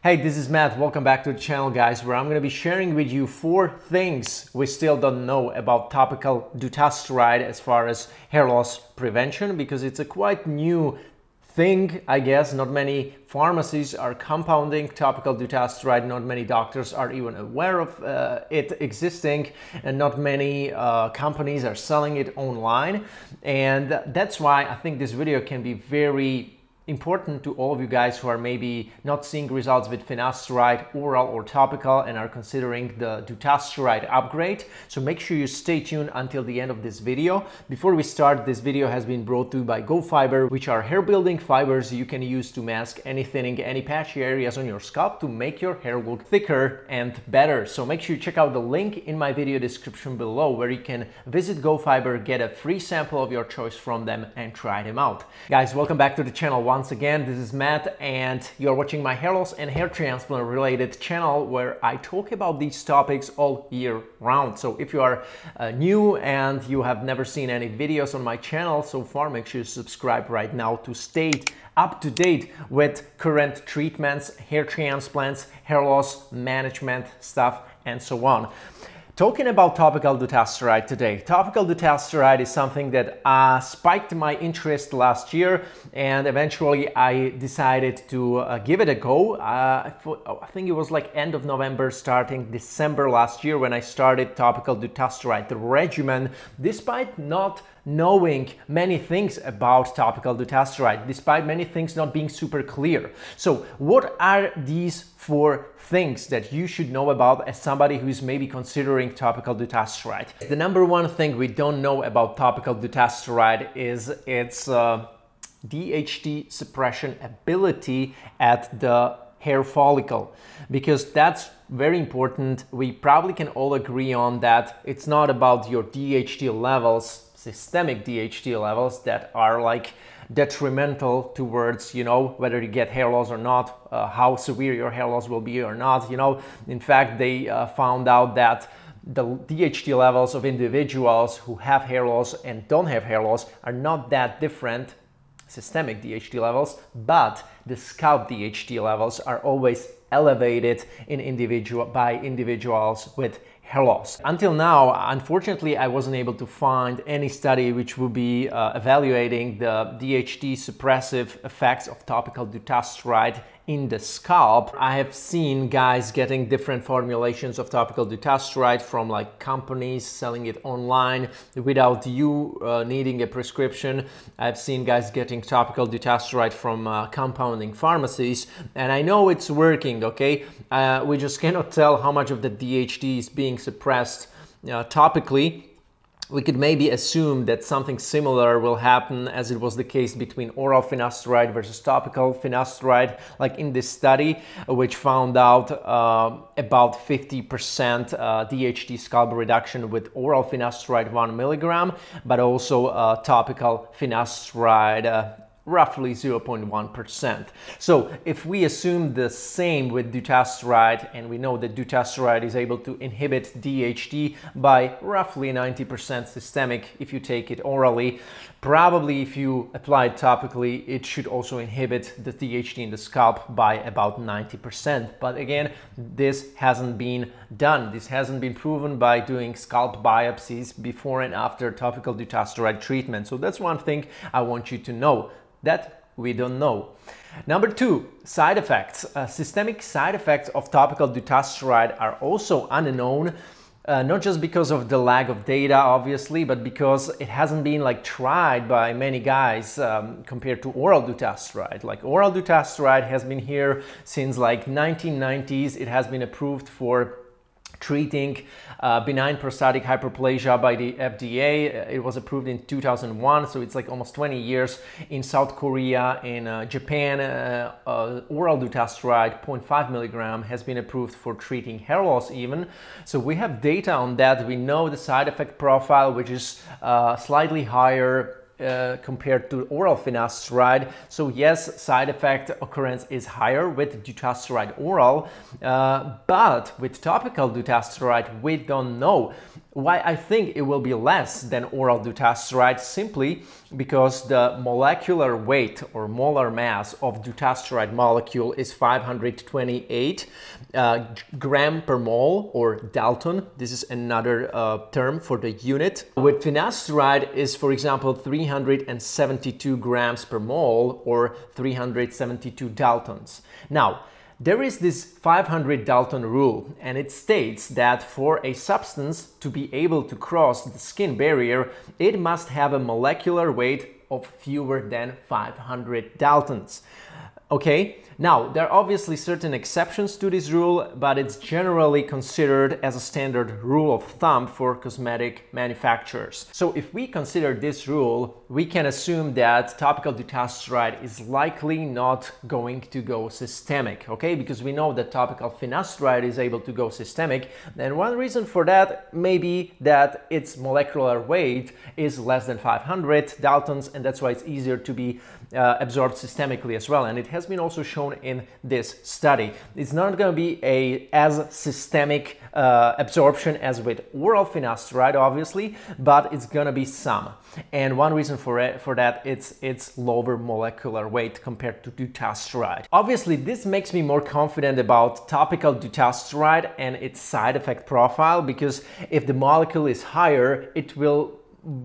Hey, this is Matt. Welcome back to the channel, guys, where I'm going to be sharing with you 4 things we still don't know about topical dutasteride as far as hair loss prevention, because it's a quite new thing, I guess. Not many pharmacies are compounding topical dutasteride, not many doctors are even aware of it existing, and not many companies are selling it online. And that's why I think this video can be very important to all of you guys who are maybe not seeing results with finasteride, oral or topical, and are considering the dutasteride upgrade. So make sure you stay tuned until the end of this video. Before we start, this video has been brought to you by GoFiber, which are hair building fibers you can use to mask any thinning, any patchy areas on your scalp to make your hair look thicker and better. So make sure you check out the link in my video description below, where you can visit GoFiber, get a free sample of your choice from them, and try them out. Guys, welcome back to the channel. Once again, this is Matt, and you're watching my hair loss and hair transplant related channel, where I talk about these topics all year round. So if you are new and you have never seen any videos on my channel so far, make sure you subscribe right now to stay up to date with current treatments, hair transplants, hair loss management stuff, and so on. Talking about topical dutasteride today. Topical dutasteride is something that spiked my interest last year, and eventually I decided to give it a go. I think it was like end of November, starting December last year, when I started topical dutasteride regimen, despite not knowing many things about topical dutasteride, despite many things not being super clear. So what are these 4 things that you should know about as somebody who is maybe considering topical dutasteride? The number 1 thing we don't know about topical dutasteride is its DHT suppression ability at the hair follicle, because that's very important. We probably can all agree on that. It's not about your DHT levels, systemic DHT levels, that are like detrimental towards, whether you get hair loss or not, how severe your hair loss will be or not. In fact, they found out that the DHT levels of individuals who have hair loss and don't have hair loss are not that different, systemic DHT levels, but the scalp DHT levels are always elevated in individuals with hair loss. Until now, unfortunately, I wasn't able to find any study which would be evaluating the DHT suppressive effects of topical dutasteride in the scalp. I have seen guys getting different formulations of topical dutasteride from like companies selling it online without you needing a prescription. I've seen guys getting topical dutasteride from compounding pharmacies, and I know it's working, okay? We just cannot tell how much of the DHT is being suppressed topically. We could maybe assume that something similar will happen as it was the case between oral finasteride versus topical finasteride, like in this study, which found out about 50% DHT scalp reduction with oral finasteride 1 milligram, but also topical finasteride roughly 0.1%. So if we assume the same with dutasteride, and we know that dutasteride is able to inhibit DHT by roughly 90% systemic if you take it orally, probably if you apply it topically, it should also inhibit the DHT in the scalp by about 90%. But again, this hasn't been done. This hasn't been proven by doing scalp biopsies before and after topical dutasteride treatment. So that's one thing I want you to know, that we don't know. Number 2, side effects. Systemic side effects of topical dutasteride are also unknown, not just because of the lack of data, obviously, but because it hasn't been like tried by many guys compared to oral dutasteride. Like oral dutasteride has been here since like 1990s. It has been approved for treating benign prostatic hyperplasia by the FDA. It was approved in 2001, so it's like almost 20 years. In South Korea, in Japan, oral dutasteride 0.5 milligram has been approved for treating hair loss even. So we have data on that. We know the side effect profile, which is slightly higher compared to oral finasteride. So yes, side effect occurrence is higher with dutasteride oral, but with topical dutasteride, we don't know. Why I think it will be less than oral dutasteride? Simply because the molecular weight or molar mass of dutasteride molecule is 528 gram per mole, or Dalton. This is another term for the unit. With finasteride is, for example, 372 grams per mole, or 372 Daltons. Now, there is this 500 Dalton rule, and it states that for a substance to be able to cross the skin barrier, it must have a molecular weight of fewer than 500 Daltons. Okay, now there are obviously certain exceptions to this rule, but it's generally considered as a standard rule of thumb for cosmetic manufacturers. So if we consider this rule, we can assume that topical dutasteride is likely not going to go systemic, okay? Because we know that topical finasteride is able to go systemic, and one reason for that may be that its molecular weight is less than 500 Daltons, and that's why it's easier to be absorbed systemically as well, and it has been also shown in this study. It's not going to be as systemic absorption as with oral finasteride, obviously, but it's going to be some. And one reason for that, it's its lower molecular weight compared to dutasteride. Obviously, this makes me more confident about topical dutasteride and its side effect profile, because if the molecule is higher, it will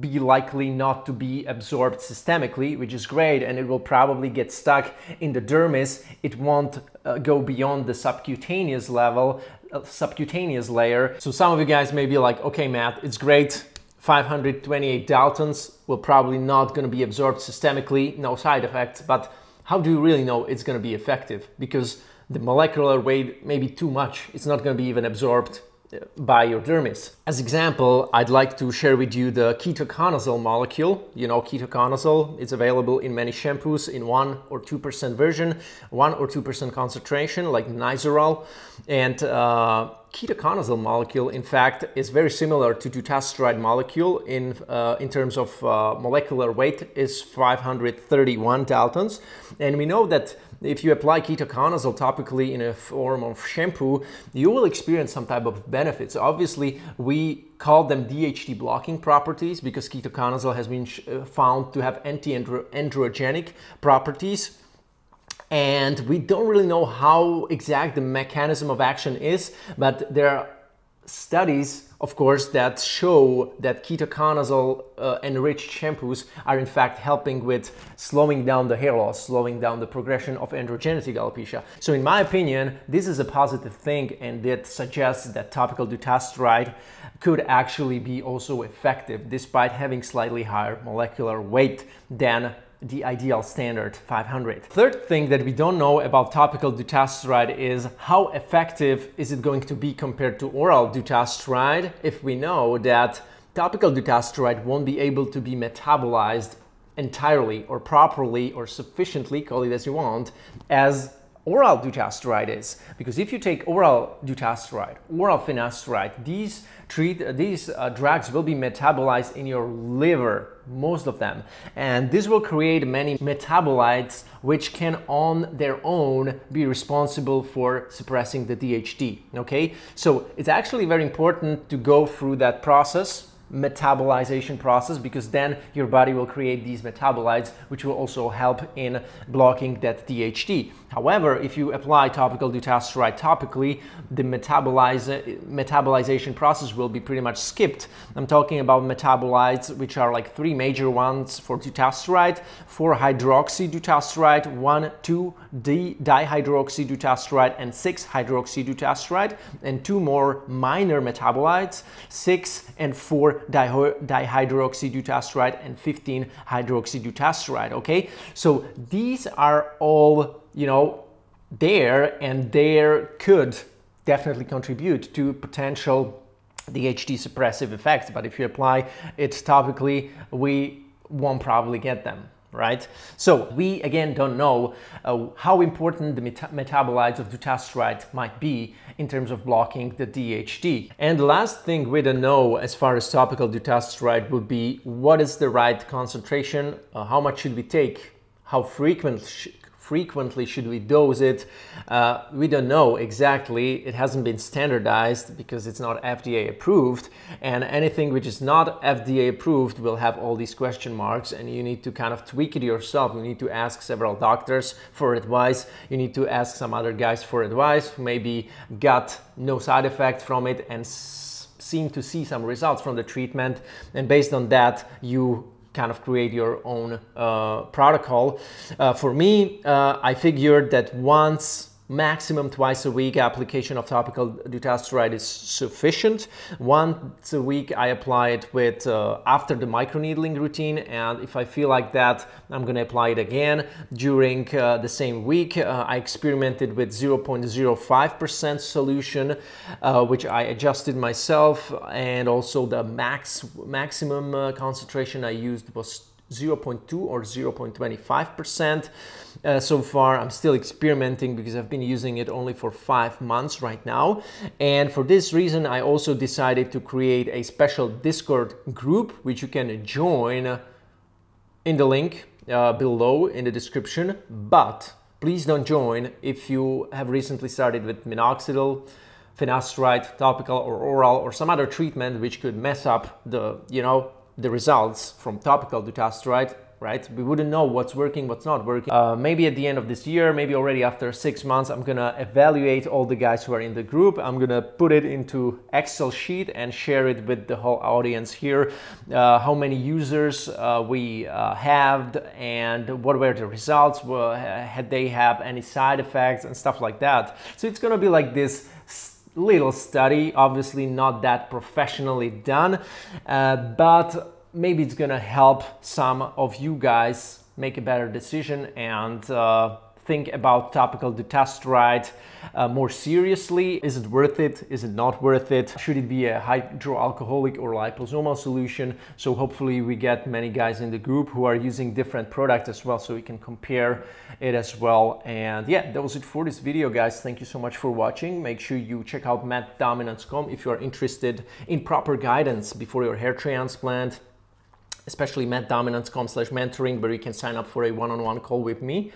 be likely not to be absorbed systemically, which is great, and it will probably get stuck in the dermis. It won't go beyond the subcutaneous level, subcutaneous layer. So some of you guys may be like, okay, Matt, it's great. 528 Daltons will probably not going to be absorbed systemically, no side effects, but how do you really know it's going to be effective? Because the molecular weight may be too much. It's not going to be even absorbed by your dermis. As example, I'd like to share with you the ketoconazole molecule. You know, ketoconazole is available in many shampoos in 1 or 2% version, 1 or 2% concentration, like Nizoral. And ketoconazole molecule, in fact, is very similar to dutasteride molecule in terms of molecular weight is 531 Daltons. And we know that if you apply ketoconazole topically in a form of shampoo, you will experience some type of benefits. Obviously, we call them DHT blocking properties because ketoconazole has been found to have anti-androgenic properties. And we don't really know how exact the mechanism of action is, but there are studies, of course, that show that ketoconazole enriched shampoos are in fact helping with slowing down the hair loss, slowing down the progression of androgenetic alopecia. So in my opinion, this is a positive thing, and it suggests that topical dutasteride could actually be also effective despite having slightly higher molecular weight than the ideal standard 500. Third thing that we don't know about topical dutasteride is how effective is it going to be compared to oral dutasteride, if we know that topical dutasteride won't be able to be metabolized entirely or properly or sufficiently, call it as you want, as oral dutasteride is. Because if you take oral dutasteride, oral finasteride, these drugs will be metabolized in your liver, most of them, and this will create many metabolites which can on their own be responsible for suppressing the DHT. Okay, so it's actually very important to go through that process, metabolization process, because then your body will create these metabolites which will also help in blocking that DHT. However, if you apply topical dutasteride topically, the metabolization process will be pretty much skipped. I'm talking about metabolites which are like 3 major ones for dutasteride: 4-hydroxydutasteride, 1,2-dihydroxydutasteride, and 6-hydroxydutasteride, and 2 more minor metabolites: 6 and 4-dihydroxydutasteride and 15-hydroxydutasteride. Okay, so these are all, you know, there, and there could definitely contribute to potential DHT suppressive effects, but if you apply it topically, we won't probably get them, right? So we again don't know how important the metabolites of dutasteride might be in terms of blocking the DHT. And the last thing we don't know as far as topical dutasteride would frequently should we dose it? We don't know exactly. It hasn't been standardized because it's not FDA approved, and anything which is not FDA approved will have all these question marks, and you need to kind of tweak it yourself. You need to ask several doctors for advice. You need to ask some other guys for advice who maybe got no side effect from it and seem to see some results from the treatment, and based on that you kind of create your own protocol. For me, I figured that maximum twice a week application of topical dutasteride is sufficient. Once a week I apply it with after the microneedling routine, and if I feel like that, I'm gonna apply it again during the same week. I experimented with 0.05% solution, which I adjusted myself, and also the maximum concentration I used was 0.2 or 0.25%. So far I'm still experimenting because I've been using it only for 5 months right now, and for this reason I also decided to create a special Discord group which you can join in the link below in the description. But please don't join if you have recently started with minoxidil, finasteride, topical or oral, or some other treatment which could mess up the results from topical dutasteride, right? We wouldn't know what's working, what's not working. Maybe at the end of this year, maybe already after 6 months, I'm gonna evaluate all the guys who are in the group. I'm gonna put it into Excel sheet and share it with the whole audience here. How many users we had, and what were the results, had they have any side effects and stuff like that. So it's gonna be like this little study, obviously not that professionally done, but maybe it's gonna help some of you guys make a better decision and think about topical dutasteride more seriously. Is it worth it? Is it not worth it? Should it be a hydroalcoholic or liposomal solution? So hopefully we get many guys in the group who are using different products as well, so we can compare it as well. And yeah, that was it for this video, guys. Thank you so much for watching. Make sure you check out mattdominance.com if you are interested in proper guidance before your hair transplant, especially mattdominance.com/mentoring, where you can sign up for a one-on-one call with me,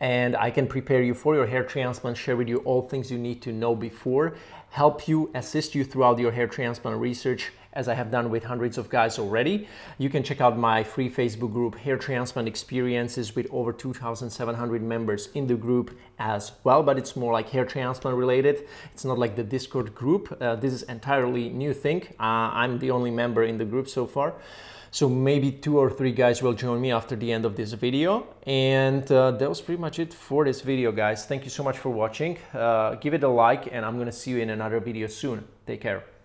and I can prepare you for your hair transplant, share with you all things you need to know before, help you, assist you throughout your hair transplant research, as I have done with hundreds of guys already. You can check out my free Facebook group, Hair Transplant Experiences, with over 2,700 members in the group as well, but it's more like hair transplant related. It's not like the Discord group. This is entirely new thing. I'm the only member in the group so far. So maybe 2 or 3 guys will join me after the end of this video. And that was pretty much it for this video, guys. Thank you so much for watching. Give it a like, and I'm gonna see you in another video soon. Take care.